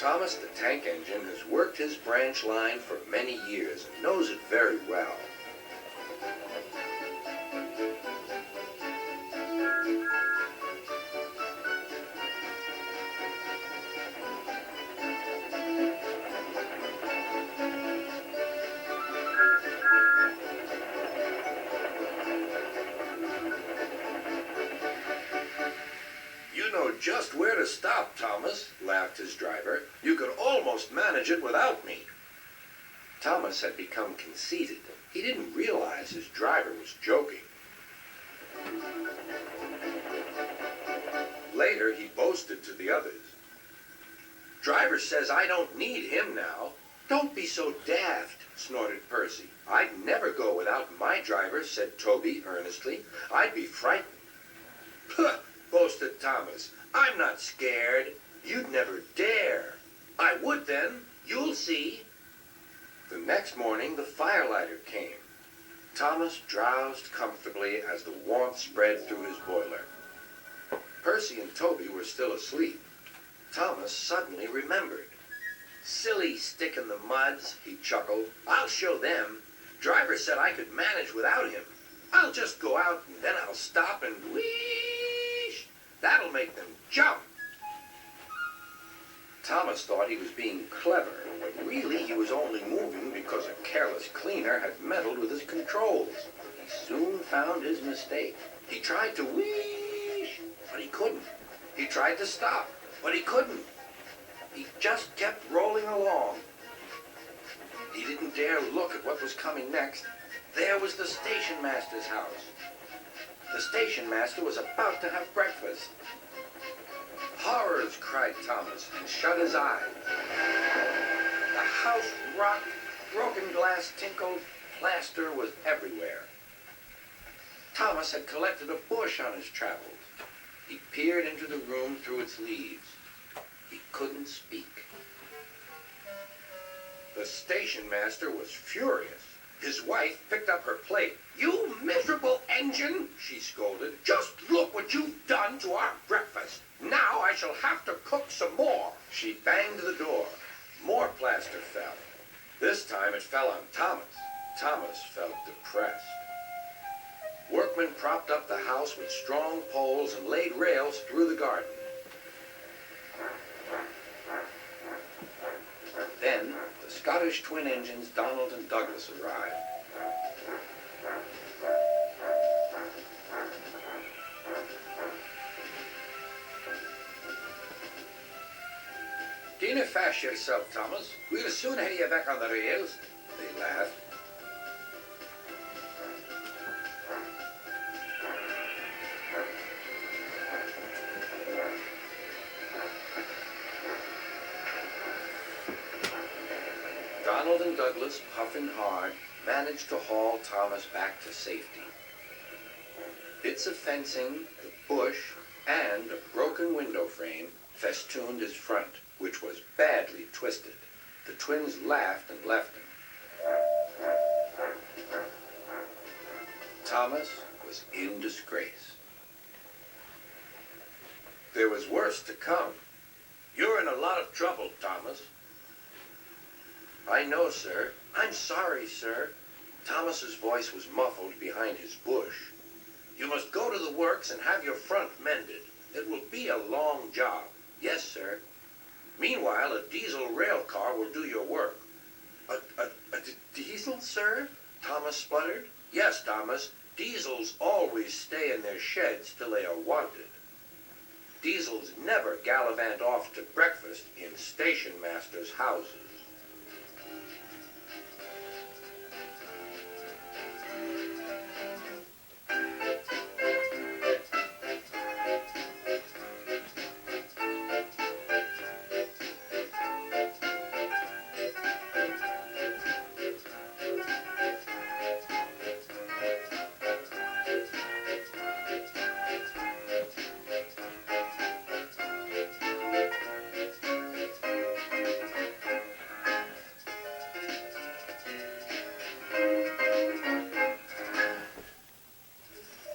Thomas the Tank Engine has worked his branch line for many years and knows it very well. You know just where to stop, Thomas, laughed his driver. You could almost manage it without me. Thomas had become conceited. He didn't realize his driver was joking. Later, he boasted to the others. Driver says I don't need him now. Don't be so daft, snorted Percy. I'd never go without my driver, said Toby earnestly. I'd be frightened. Puh, boasted Thomas. I'm not scared. You'd never dare. I would then. You'll see. The next morning, the firelighter came. Thomas drowsed comfortably as the warmth spread through his boiler. Percy and Toby were still asleep. Thomas suddenly remembered. Silly stick-in-the-muds, he chuckled. I'll show them. Driver said I could manage without him. I'll just go out and then I'll stop and wheesh. That'll make them jump. Thomas thought he was being clever, but really he was only moving because a careless cleaner had meddled with his controls. He soon found his mistake. He tried to wheesh, but he couldn't. He tried to stop, but he couldn't. He just kept rolling along. He didn't dare look at what was coming next. There was the station master's house. The station master was about to have breakfast. Horrors, cried Thomas, and shut his eyes. The house rocked, broken glass tinkled, plaster was everywhere. Thomas had collected a bush on his travels. He peered into the room through its leaves. He couldn't speak. The station master was furious. His wife picked up her plate. You miserable engine, she scolded. Just look what you've done to our breakfast. Now I shall have to cook some more. She banged the door. More plaster fell. This time it fell on Thomas. Thomas felt depressed. Workmen propped up the house with strong poles and laid rails through the garden. Then the Scottish twin engines Donald and Douglas arrived. Dinna fash yourself, Thomas. We'll soon have you back on the rails. They laughed. Donald and Douglas, puffing hard, managed to haul Thomas back to safety. Bits of fencing, the bush, and a broken window frame festooned his front, which was badly twisted. The twins laughed and left him. Thomas was in disgrace. There was worse to come. You're in a lot of trouble, Thomas. I know, sir. I'm sorry, sir. Thomas's voice was muffled behind his bush. You must go to the works and have your front mended. It will be a long job. Yes, sir. Meanwhile, a diesel rail car will do your work. A diesel, sir? Thomas spluttered. Yes, Thomas. Diesels always stay in their sheds till they are wanted. Diesels never gallivant off to breakfast in station masters' houses.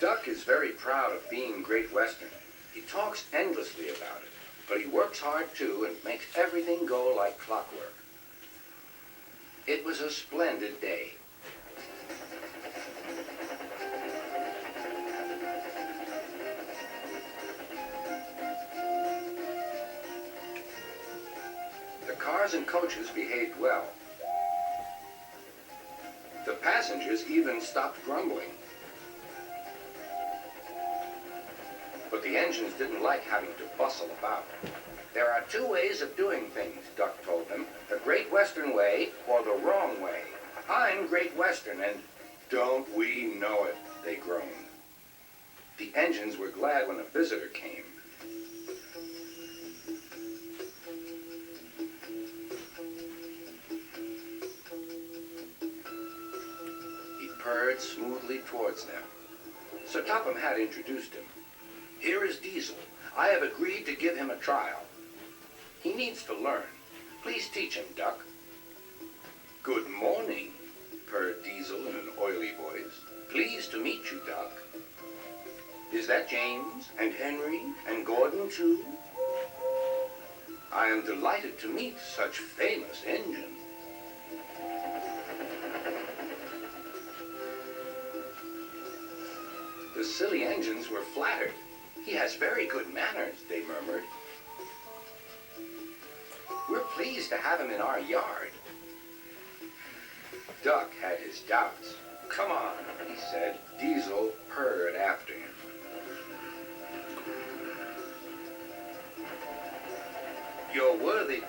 Duck is very proud of being Great Western. He talks endlessly about it. But he works hard too and makes everything go like clockwork. It was a splendid day. The cars and coaches behaved well. The passengers even stopped grumbling. But the engines didn't like having to bustle about. There are two ways of doing things, Duck told them. The Great Western way or the wrong way. I'm Great Western and don't we know it, they groaned. The engines were glad when a visitor came. He purred smoothly towards them. Sir Topham Hatt introduced him. Here is Diesel. I have agreed to give him a trial. He needs to learn. Please teach him, Duck. Good morning, purred Diesel in an oily voice. Pleased to meet you, Duck. Is that James and Henry and Gordon too? I am delighted to meet such famous engines. The silly engines were flattered. He has very good manners, they murmured. We're pleased to have him in our yard. Duck had his doubts. Come on, he said. Diesel purred after him. Your worthy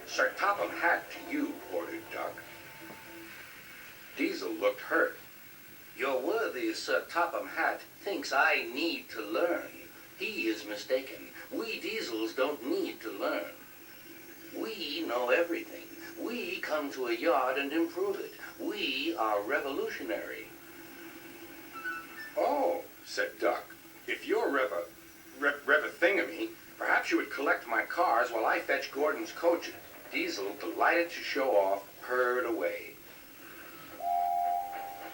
Sir Topham Hatt to you, ordered Duck. Diesel looked hurt. Your worthy Sir Topham Hatt thinks I need to learn. He is mistaken. We Diesels don't need to learn. We know everything. We come to a yard and improve it. We are revolutionary. Oh, said Duck, if you're Rev-a-thingamy, perhaps you would collect my cars while I fetch Gordon's coaches. Diesel, delighted to show off, purred away.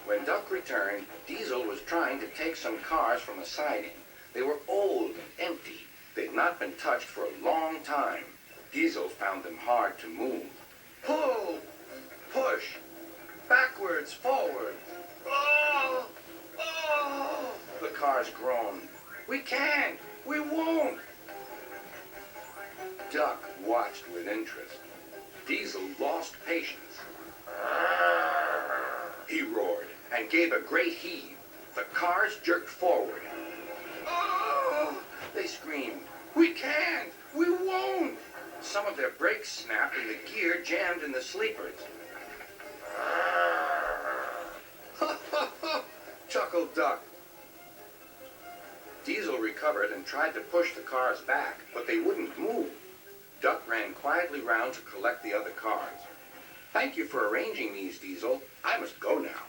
When Duck returned, Diesel was trying to take some cars from a siding. They were old and empty. They'd not been touched for a long time. Diesel found them hard to move. Pull! Push! Backwards, forward! Oh! Oh! The cars groaned. We can't! We won't! Duck watched with interest. Diesel lost patience. He roared and gave a great heave. The cars jerked forward. Oh! They screamed. We can't! We won't! Some of their brakes snapped and the gear jammed in the sleepers. Chuckled Duck. Diesel recovered and tried to push the cars back, but they wouldn't move. Duck ran quietly round to collect the other cars. Thank you for arranging these, Diesel. I must go now.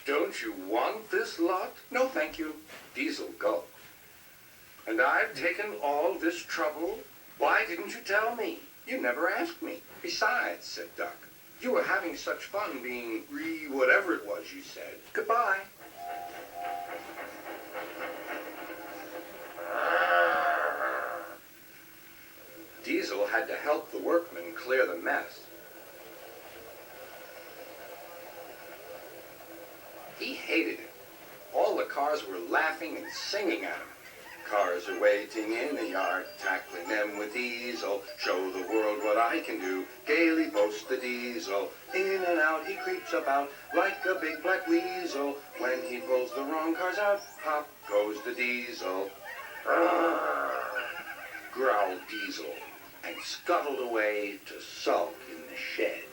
Don't you want this lot? No, thank you. Diesel gulped. And I've taken all this trouble? Why didn't you tell me? You never asked me. Besides, said Duck, you were having such fun being whatever it was you said. Goodbye. Diesel had to help the workmen clear the mess. He hated it. All the cars were laughing and singing at him. Cars are waiting in the yard, tackling them with Diesel. Show the world what I can do, gaily boasts the Diesel. In and out he creeps about like a big black weasel. When he pulls the wrong cars out, pop goes the Diesel. Growled Diesel and scuttled away to sulk in the shed.